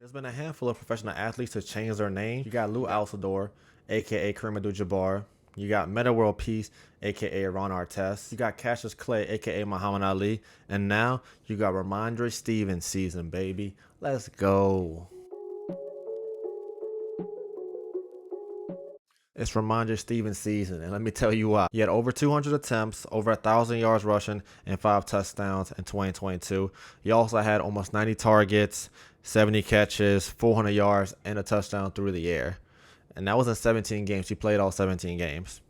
There's been a handful of professional athletes to change their name. You got Lou Alcindor, aka Kareem Abdul-Jabbar. You got Meta World Peace, aka Ron Artest. You got Cassius Clay, aka Muhammad Ali. And now you got Rhamondre Stevenson season, baby. Let's go. It's Rhamondre Stevenson season, and let me tell you why. He had over 200 attempts, over 1,000 yards rushing, and 5 touchdowns in 2022. He also had almost 90 targets, 70 catches, 400 yards, and a touchdown through the air. And that was in 17 games. He played all 17 games.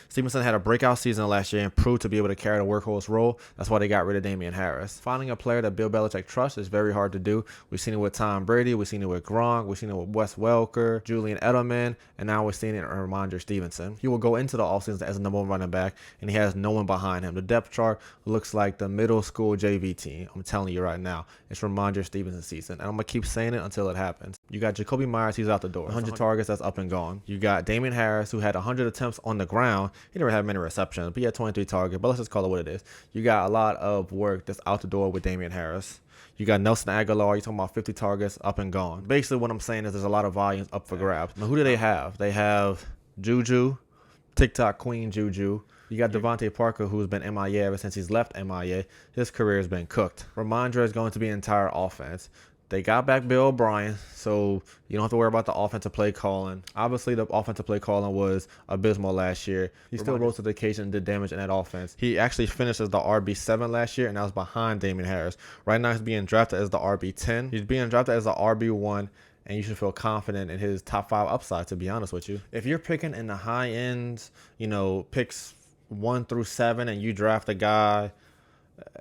Stevenson had a breakout season last year and proved to be able to carry the workhorse role. That's why they got rid of Damian Harris. Finding a player that Bill Belichick trusts is very hard to do. We've seen it with Tom Brady. We've seen it with Gronk. We've seen it with Wes Welker, Julian Edelman, and now we're seeing it in Rhamondre Stevenson. He will go into the offseason as a number one running back, and he has no one behind him. The depth chart looks like the middle school JV team. I'm telling you right now, it's Rhamondre Stevenson season, and I'm going to keep saying it until it happens. You got Jacoby Myers, he's out the door. 100 targets, that's up and gone. You got Damian Harris, who had 100 attempts on the ground. He never had many receptions, but he had 23 targets. But let's just call it what it is. You got a lot of work that's out the door with Damian Harris. You got Nelson Aguilar. You're talking about 50 targets, up and gone. Basically, what I'm saying is there's a lot of volumes up for grabs. Now, who do they have? They have Juju, TikTok Queen Juju. You got Devontae Parker, who's been MIA ever since he's left MIA. His career has been cooked. Rhamondre is going to be an entire offense. They got back Bill O'Brien, so you don't have to worry about the offensive play calling. Obviously, the offensive play calling was abysmal last year. He still rose to the occasion and did damage in that offense. He actually finished as the RB7 last year, and that was behind Damian Harris. Right now, he's being drafted as the RB10. He's being drafted as the RB1, and you should feel confident in his top 5 upside, to be honest with you. If you're picking in the high ends, picks 1 through 7, and you draft a guy,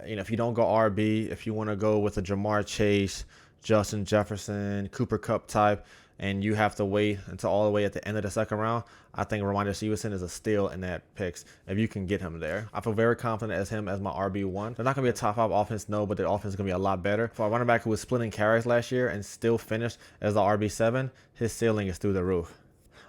if you don't go RB, if you want to go with a Jamar Chase, Justin Jefferson, Cooper Kupp type, and you have to wait until all the way at the end of the second round, I think Rhamondre Stevenson is a steal in that picks if you can get him there. I feel very confident as him as my RB1. They're not going to be a top 5 offense, no, but the offense is going to be a lot better. For a running back who was splitting carries last year and still finished as the RB7, his ceiling is through the roof.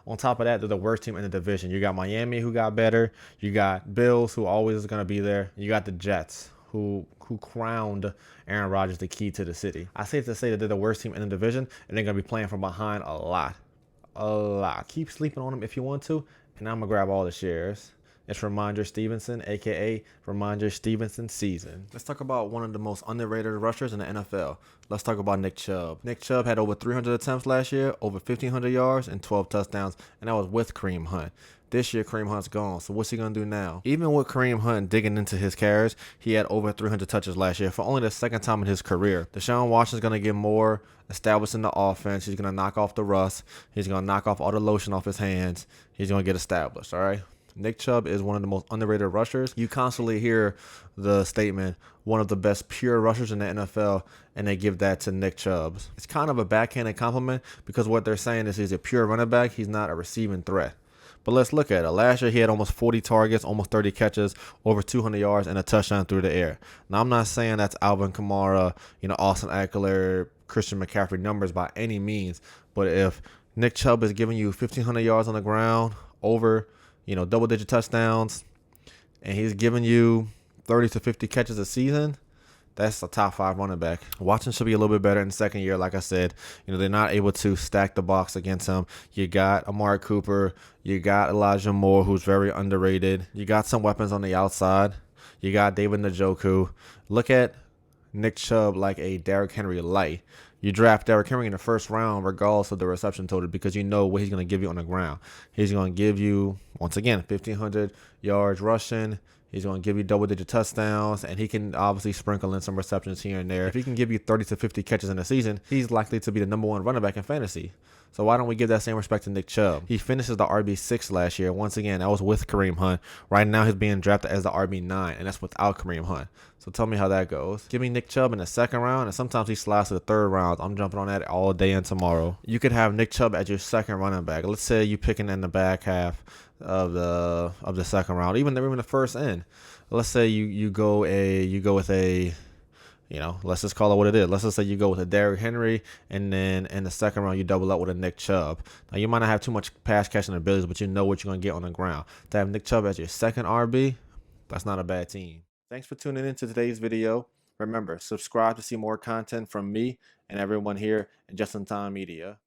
On top of that, they're the worst team in the division. You got Miami, who got better. You got Bills, who always is going to be there. You got the Jets, who crowned Aaron Rodgers the key to the city. I say to say that they're the worst team in the division, and they're going to be playing from behind a lot. A lot. Keep sleeping on them if you want to, and I'm going to grab all the shares. It's Rhamondre Stevenson, a.k.a. Rhamondre Stevenson season. Let's talk about one of the most underrated rushers in the NFL. Let's talk about Nick Chubb. Nick Chubb had over 300 attempts last year, over 1,500 yards, and 12 touchdowns, and that was with Kareem Hunt. This year, Kareem Hunt's gone, so what's he going to do now? Even with Kareem Hunt digging into his carries, he had over 300 touches last year for only the second time in his career. Deshaun Watson's going to get more established in the offense. He's going to knock off the rust. He's going to knock off all the lotion off his hands. He's going to get established, all right? Nick Chubb is one of the most underrated rushers. You constantly hear the statement, one of the best pure rushers in the NFL, and they give that to Nick Chubb. It's kind of a backhanded compliment because what they're saying is he's a pure running back. He's not a receiving threat. But let's look at it. Last year, he had almost 40 targets, almost 30 catches, over 200 yards, and a touchdown through the air. Now, I'm not saying that's Alvin Kamara, Austin Ekeler, Christian McCaffrey numbers by any means. But if Nick Chubb is giving you 1,500 yards on the ground, over double-digit touchdowns, and he's giving you 30 to 50 catches a season, that's a top 5 running back. Watson should be a little bit better in the second year. Like I said, they're not able to stack the box against him. You got Amari Cooper. You got Elijah Moore, who's very underrated. You got some weapons on the outside. You got David Njoku. Look at Nick Chubb like a Derrick Henry light. You draft Derrick Henry in the first round regardless of the reception total because you know what he's going to give you on the ground. He's going to give you, once again, 1,500 yards rushing. He's going to give you double-digit touchdowns, and he can obviously sprinkle in some receptions here and there. If he can give you 30 to 50 catches in a season, he's likely to be the number 1 running back in fantasy. So why don't we give that same respect to Nick Chubb? He finishes the RB6 last year. Once again, that was with Kareem Hunt. Right now, he's being drafted as the RB9, and that's without Kareem Hunt. So tell me how that goes. Give me Nick Chubb in the second round, and sometimes he slides to the third round. I'm jumping on that all day and tomorrow. You could have Nick Chubb as your second running back. Let's say you're picking in the back half of the second round, even the first end. Let's say you go with a let's just call it what it is. Let's just say you go with a Derrick Henry, and then in the second round you double up with a Nick Chubb. Now you might not have too much pass catching abilities, but you know what you're gonna get on the ground. To have Nick Chubb as your second RB, that's not a bad team. Thanks for tuning in to today's video. Remember, subscribe to see more content from me and everyone here at Just in Time Media.